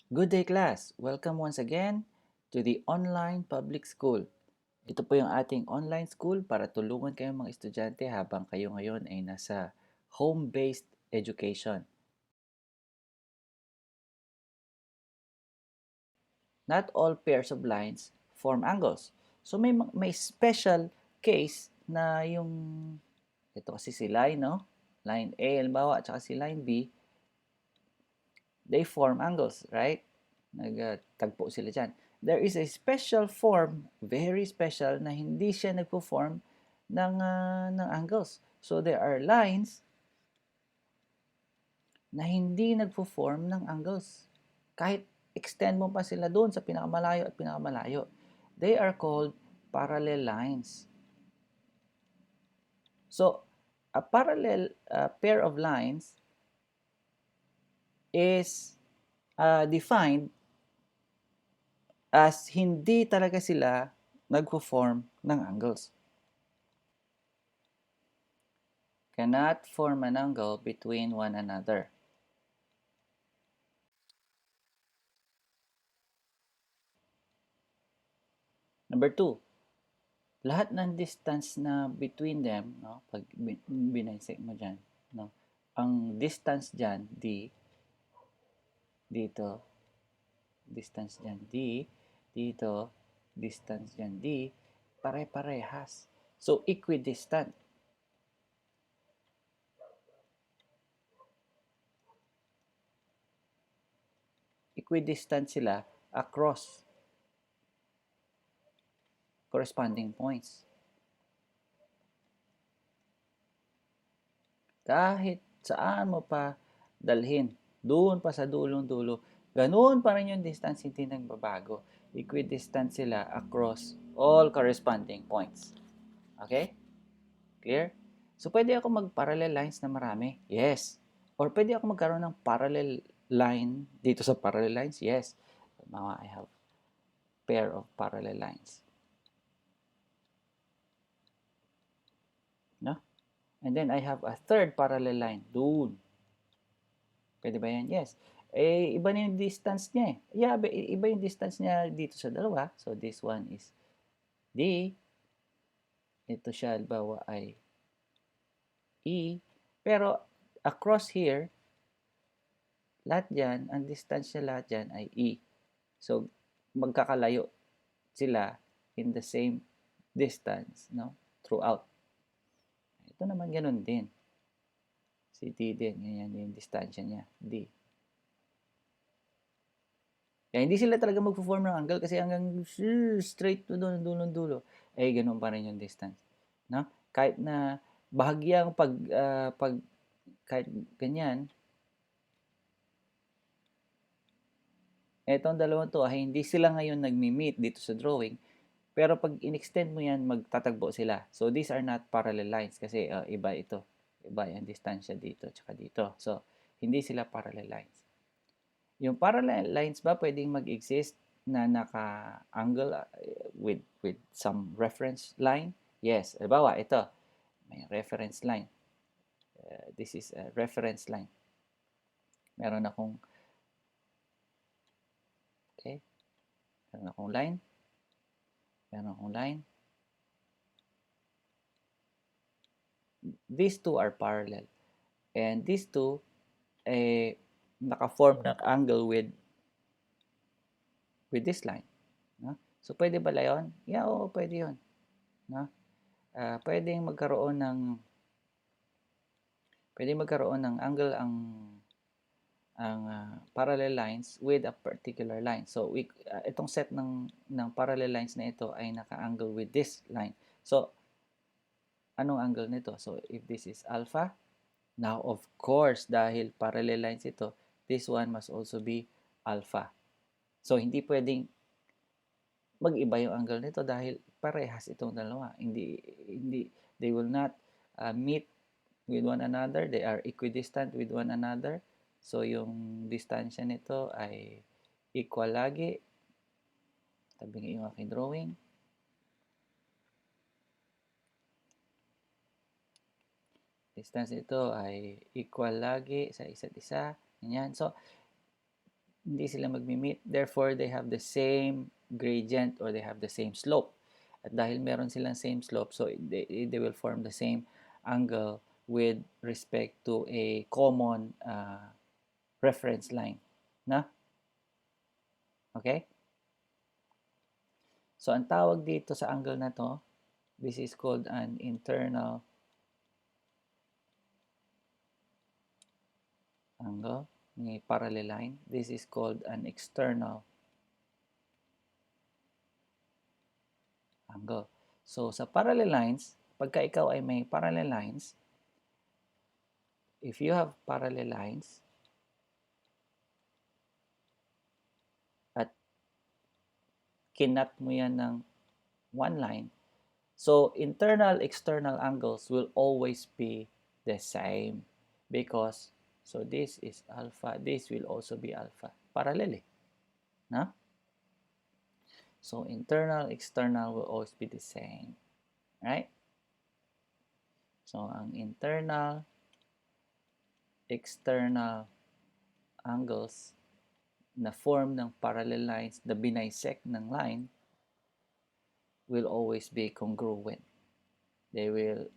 Good day, class! Welcome once again to the online public school. Ito po yung ating online school para tulungan kayong mga estudyante habang kayo ngayon ay nasa home-based education. Not all pairs of lines form angles. So may special case na yung ito kasi si line, no? Line A, halimbawa, at saka si line B, they form angles, right? Nagtagpo sila dyan. There is a special form, very special, na hindi siya nagpo-form ng angles. So there are lines na hindi nagpo-form ng angles. Kahit extend mo pa sila doon sa pinakamalayo at pinakamalayo. They are called parallel lines. So, a parallel pair of lines is defined as hindi talaga sila nagpo-form ng angles. Cannot form an angle between one another. Number two, lahat ng distance na between them, no, pag binaysek mo dyan, no, ang distance dyan, D, dito, distance dyan, D, dito, distance dyan, D, pare-parehas. So, equidistant. Equidistant sila across corresponding points. Kahit saan mo pa dalhin, doon pa sa dulong-dulo, ganoon pa rin yung distance, hindi nagbabago. Equidistant sila across all corresponding points. Okay? Clear? So, pwede ako mag-parallel lines na marami? Yes. Or pwede ako magkaroon ng parallel line dito sa parallel lines? Yes. Now, I have pair of parallel lines. No? And then, I have a third parallel line. Doon. Pwede ba yan? Yes. Eh, iba na yung distance niya eh. Yeah, iba yung distance niya dito sa dalawa. So, this one is D. Ito siya, halimbawa ay E. Pero, across here, lahat dyan, ang distance niya lahat dyan ay E. So, magkakalayo sila in the same distance, no? Throughout. Ito naman ganun din. Si D din, ganyan yung distansya niya, D. Kaya hindi sila talaga magpo-form ng angle kasi hanggang straight to doon, dulo-dulo. Eh, ganun pa rin yung distance. No? Kahit na bahagyang pag kahit ganyan, etong dalawang to ay hindi sila ngayon nagmi-meet dito sa drawing, pero pag in-extend mo yan, magtatagbo sila. So, these are not parallel lines kasi iba ito. Iba yung distansya dito tsaka dito. So, hindi sila parallel lines. Yung parallel lines ba pwedeng mag-exist na naka-angle with some reference line? Yes. Halimbawa, ito. May reference line. This is a reference line. Meron akong okay. Meron akong line. Meron akong line. These two are parallel. And these two naka-form ng angle with this line. No? So, pwede ba yun? Yeah, oo, pwede yun. No? Pwedeng magkaroon ng angle ang parallel lines with a particular line. So, itong set ng parallel lines na ito ay naka-angle with this line. So, anong angle nito? So, if this is alpha, now of course, dahil parallel lines ito, this one must also be alpha. So, hindi pwedeng mag-iba yung angle nito dahil parehas itong dalawa. They will not meet with one another. They are equidistant with one another. So, yung distansya nito ay equal lagi. Tabingin yung aking drawing. Distance nito ay equal lagi sa isa't isa. Ganyan. So, hindi sila magmi-meet. Therefore, they have the same gradient or they have the same slope. At dahil meron silang same slope, so they will form the same angle with respect to a common reference line. Na? Okay? So, ang tawag dito sa angle na to, this is called an internal angle. May parallel line. This is called an external angle. So, sa parallel lines, pagka ikaw ay may parallel lines, if you have parallel lines, at kinat mo yan ng one line, so internal, external angles will always be the same because, so this is alpha, this will also be alpha. Parallel eh. No? So internal, external will always be the same. Right? So ang internal, external angles na form ng parallel lines, na binisect ng line, will always be congruent. They will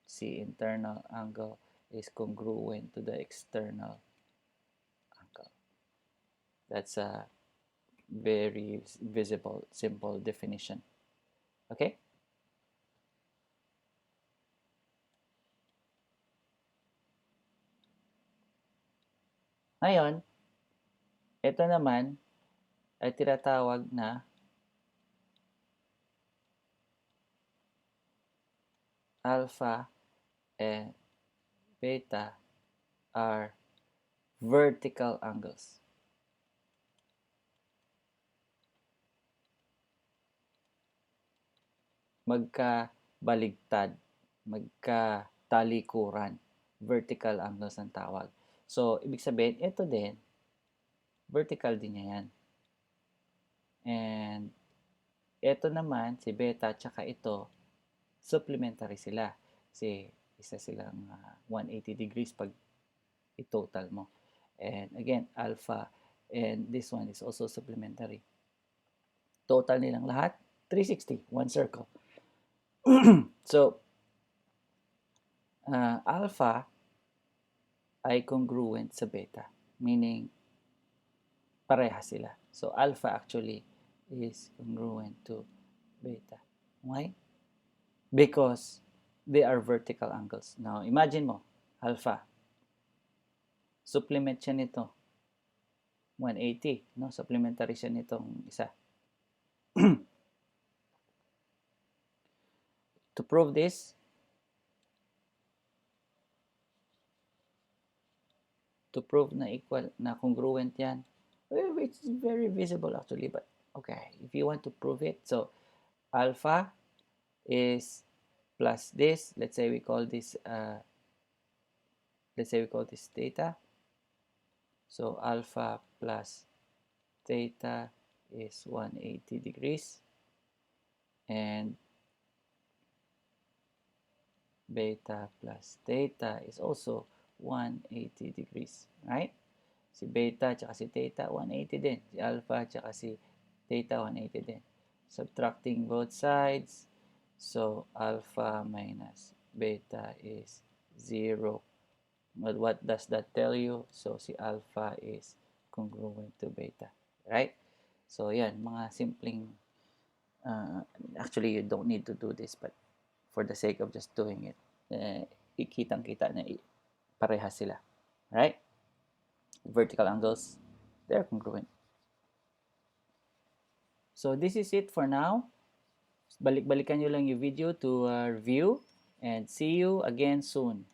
see internal angle is congruent to the external angle. That's a very visible, simple definition. Okay? Ngayon, ito naman ay tinatawag na alpha and beta are vertical angles. Magkabaligtad, magkatalikuran, vertical angles ang tawag. So, ibig sabihin, ito din, vertical din niya yan. And, ito naman, si beta, tsaka ito, supplementary sila. Kasi, isa silang 180 degrees pag i-total mo. And, again, alpha, and this one is also supplementary. Total nilang lahat, 360, one circle. So, alpha ay congruent sa beta, meaning pareha sila. So, alpha actually is congruent to beta. Why? Because they are vertical angles. Now, imagine mo, alpha. Supplement siya nito. 180. No? Supplementary siya nitong isa. To prove this, to prove na equal, na congruent yan, well, it's very visible actually, but okay, if you want to prove it, so alpha is plus this, let's say we call this theta. So alpha plus theta is 180 degrees, and beta plus theta is also 180 degrees, right? Si beta tsaka si theta 180 din. Si alpha tsaka si theta 180 din. Subtracting both sides, so alpha minus beta is 0. But what does that tell you? So si alpha is congruent to beta, right? So yan, mga simpleng actually you don't need to do this, but for the sake of just doing it, ikitang-kita na parehas sila, right? Vertical angles, they're congruent. So this is it for now. Balik-balikan nyo lang yung video to review, and see you again soon.